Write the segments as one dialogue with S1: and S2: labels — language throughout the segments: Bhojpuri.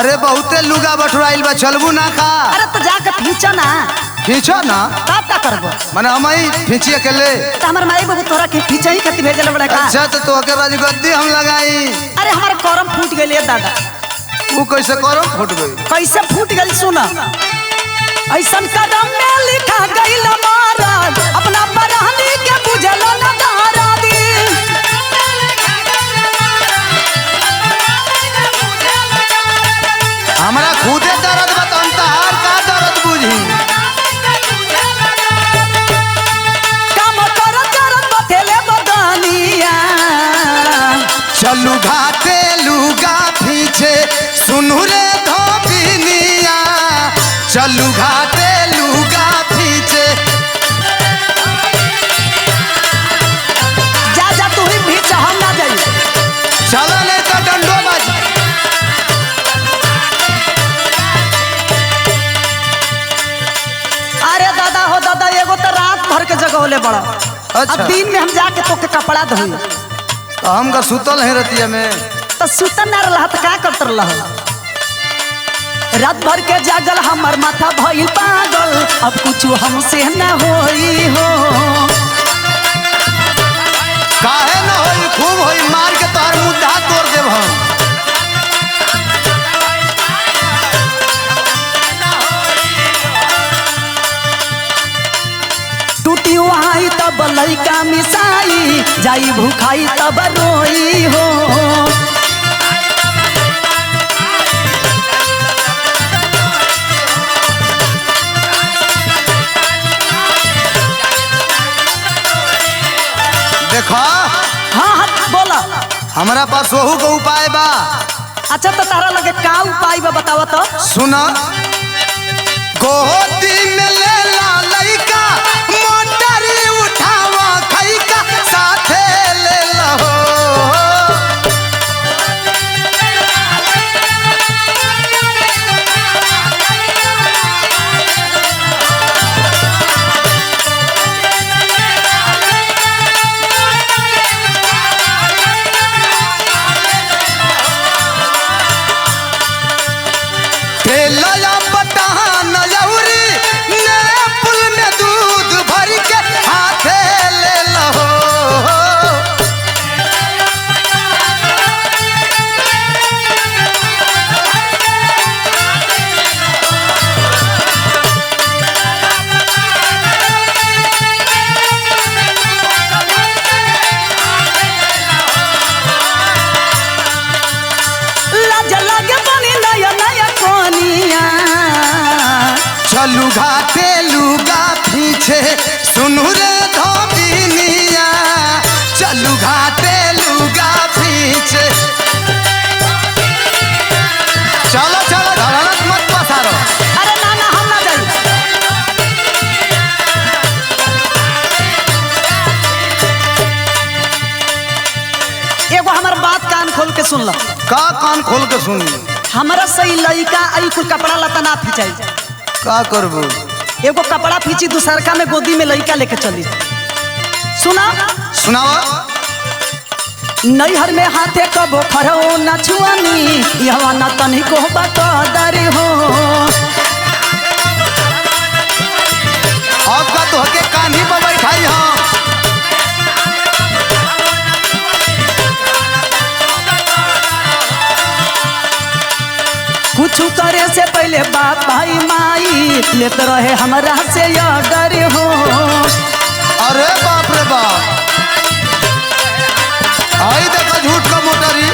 S1: अरे बहुते लुगा बटुराइल बा, चलबू ना का?
S2: अरे तो जाके खींचो ना।
S1: खींचो ना
S2: तब का करबो?
S1: माने हम ही खींचिए अकेले?
S2: तो हमार माई बाबू तोरा के खींचे ही खातिर भेजल बड़ा का।
S1: अच्छा तो के राजगद्दी हम लगाई।
S2: अरे हमारे करम फूट गइल दादा।
S1: वो कैसे करम फूट गई?
S2: कैसे फूट गइल सुना। ऐसन कदम में लिखा गइल महाराज अपना बरहनी के बुझल न दारा दी।
S1: हमरा खुदे दर्द बताता हर का दर्द बुझी।
S2: काम कर कर बथेले बदनिया।
S1: चलू घाटे लुगा पीछे सुनू रे धोबिनिया। चलू घाटे लुगा पीछे।
S2: जा जा तू ही भी हम ना जाई।
S1: चला नहीं तो डंडो बाजी।
S2: अरे दादा हो दादा एगो तो रात भर के जगह होले बड़ा।
S1: अच्छा।
S2: अब दिन में हम जाके तो के कपड़ा धोई
S1: तो हम का सुतल है रतिया में।
S2: तो सुतन ना रहा तो क्या करते रहा। रात भर के जागल हमर माथा भइल पागल अब कुछ हमसे न होई हो।
S1: काहे न होई, खूब होई, मार के तोहर मुद्दा तोड़ देब हम।
S2: टूटी वहाई तब लइका मिसाई जाई भूखाई तब रोई हो।
S1: देखो
S2: हाँ हाँ बोला।
S1: हमारा पास वहू का उपाय बा।
S2: अच्छा तो तारा लगे का उपाय बा बतावा तो।
S1: सुना गोदी में ले ला लइका मोटरी उठावा खइका साथे ले लहो। लया पटान यौरी ने पुल में दूध भर के हाथे ले लहो।
S2: लाज लगे बनी नया नया कोनिया।
S1: चलू घाटे लुगा पीछे सुनू रे धोबिनिया। चलू घाटे लुगा पीछे। चलो चलो धड़ालत मत पसारो।
S2: अरे ना ना हम ना जाई। एगो हमार बात कान खोल के सुन लो।
S1: का कान खोल के सुन।
S2: हमारा सही लइका आई कुल कपड़ा लता ना खिंचाई।
S1: का करबू?
S2: एगो कपड़ा खींची दूसरका में गोदी में लइका लेके चली। सुना
S1: सुनावा।
S2: नैहर में हाथे कबो खरो न छुअनी यहाँ न तनिको बकदर हो।
S1: अब का तो के कान्ही पर बैठाई हम।
S2: कुछ करे से पहले बाप भाई माई लेत रहे हमरा से डर हो।
S1: अरे बाप रे बाप, आई देखा झूठ का मोटरी।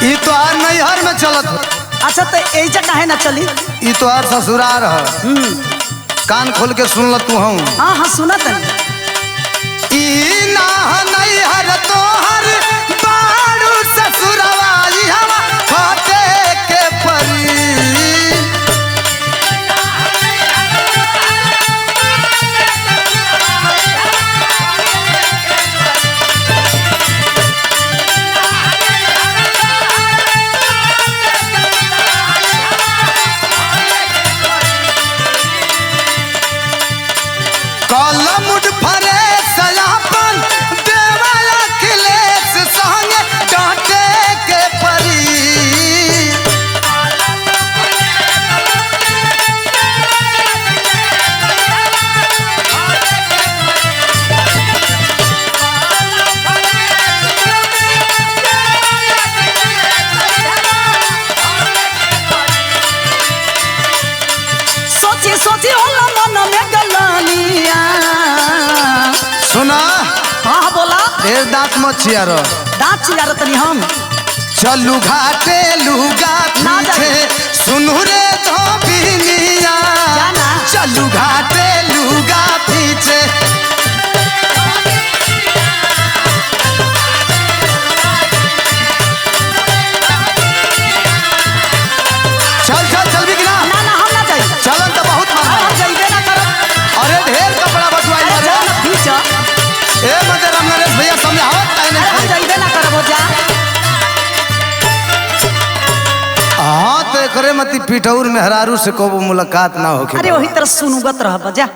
S1: ई तो आर नैहर में चलत हो।
S2: अच्छा तो ऐजा काहे ना चली।
S1: ई तो आर ससुरार है। कान खोल के सुन ल तू। हूँ
S2: हाँ हाँ सुना तनी।
S1: ई ना नैहर तोहर बारू ससुरवा ई हवा खोटे के परी। कलमुड फरे सयापन देवा
S2: सोची सोची होला मन में गलानिया।
S1: सुना
S2: हाँ बोला।
S1: ढेर दांत मत चियारो।
S2: दांत चियारो तनी हम।
S1: चलू घाटे लुगा पीछे सुनू रे धोबिनिया।
S2: जाना।
S1: चलू घाटे लुगा पीछे। चल चल चल भी गिना।
S2: ना ना हम ना जाई।
S1: चलन तो बहुत महंगा।
S2: हम जाइबे ना करब।
S1: अरे ढेर कपड़ा बटवाई
S2: अरे जा ना पीछा।
S1: ए मते राम नरेश भैया समझावत काहे नहीं।
S2: हम जाइबे ना करब हो जा।
S1: हाँ तो करे मती पिठौर में हरारू से कबो मुलाकात ना होके।
S2: अरे वही तरह सुनुगत रह जा।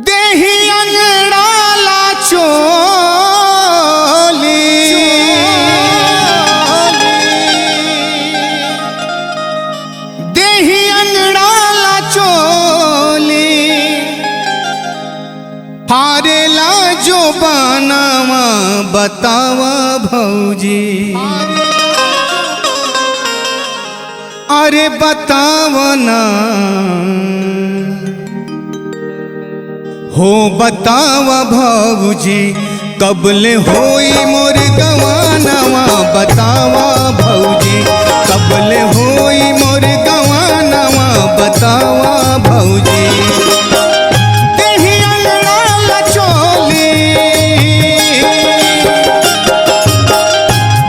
S1: देही अंगड़ाला देही अंगड़ाला चोली फारेला जो बनावा बतावा भौजी। अरे बतावा ना हो बतावा भौजी कबले होई मोर गवानवा। बतावा भौजी कबले होई मोर गवानवा। बतावा भौजी देही अंगड़ाला चोली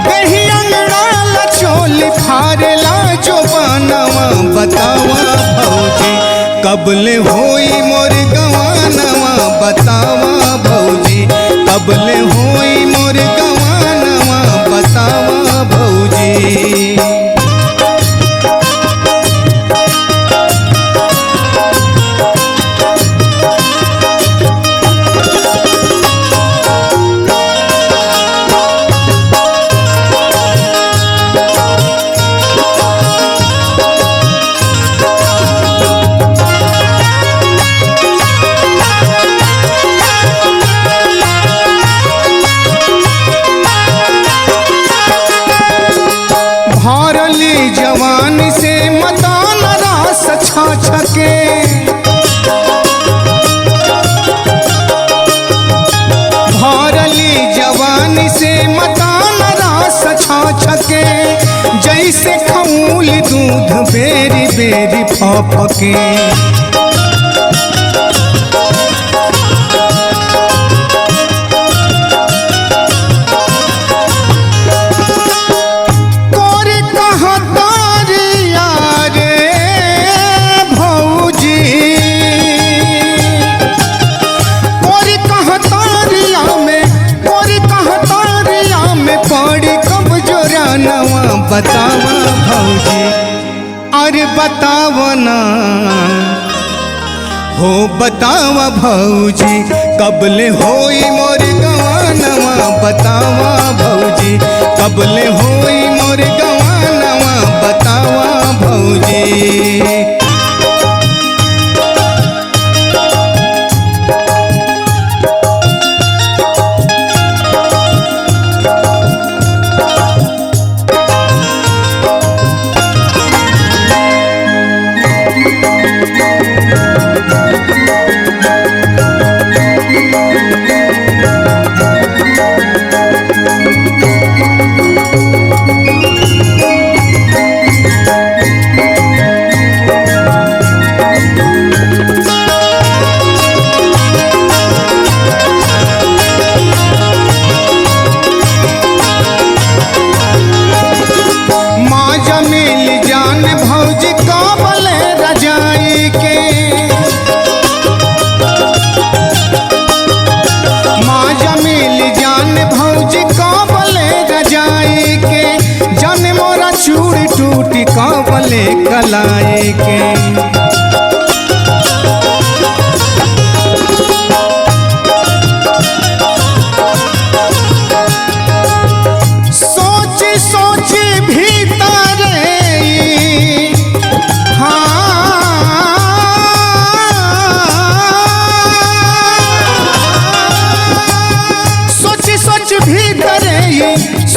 S1: देही अंगड़ाला चोली फारेला जो बनवा। बतावा भौजी कबले होई मोर गवानवा। बतावा भौजी कबले होई मोर गवानवा। बतावा भौजी। भारली जवानी से मदान रास छके। भारली जवानी से मदान रास छके। जैसे खमूल दूध बेरी बेरी फफके। बतावा भौजी अरे बतावा ना हो बतावा भौजी कबले होई मोर गवानवा। बतावा भौजी कबले होई मोर गवानवा। बतावा भौजी। कबले कलाए के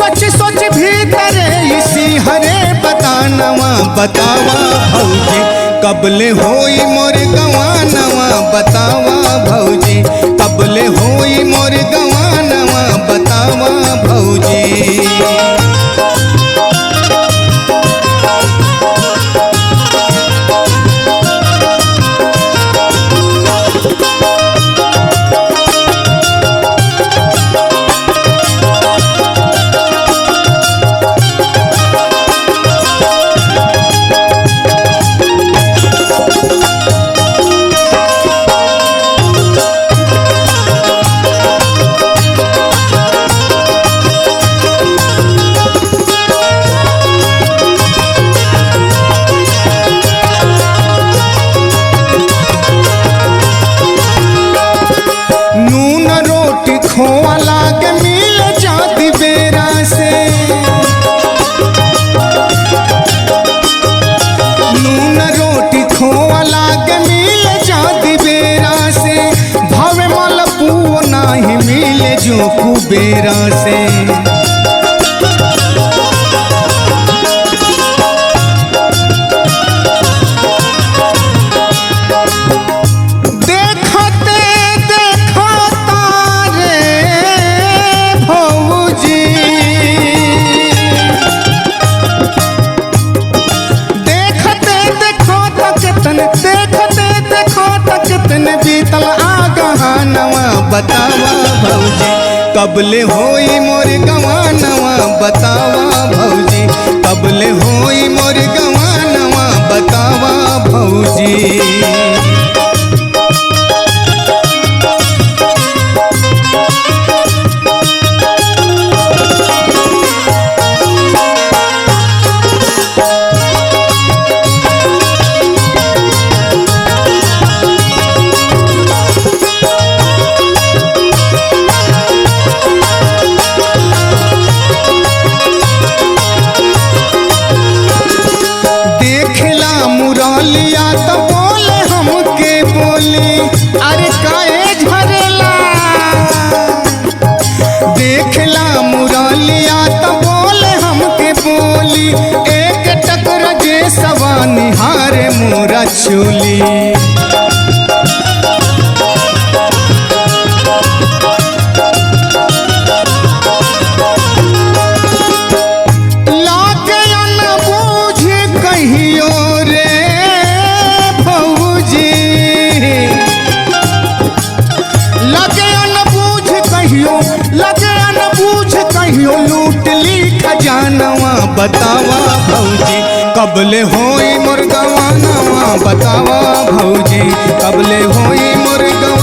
S3: सोच सोच भीतर इसी हरे बतानवा बतावा भौजी कबले होई मोर गवानवा बतावा भौजी कबले होई मोर गवानवा बतावा भौजी। खोआ लाग मिल जाती बेरा से नून रोटी खोआ लाग मिल जाती बेरा से भावे मल पुओ नाही मिले जो कुबेरा से। बीतल आगहानवा बतावा भौजी कबले होई मोर गवानवा बतावा भौजी कबले होई मोर गवानवा बतावा भौजी। मुरलिया तो बोले हमके बोली अरे काहे झरेला देखला मुरलिया तो बोले हमके बोली एक टकर जे सवा निहारे मोरा चोली। लूट ली खजानवा बतावा भौजी कबले होई मोर गवानवा बतावा भौजी कबले होई मोर गवानवा।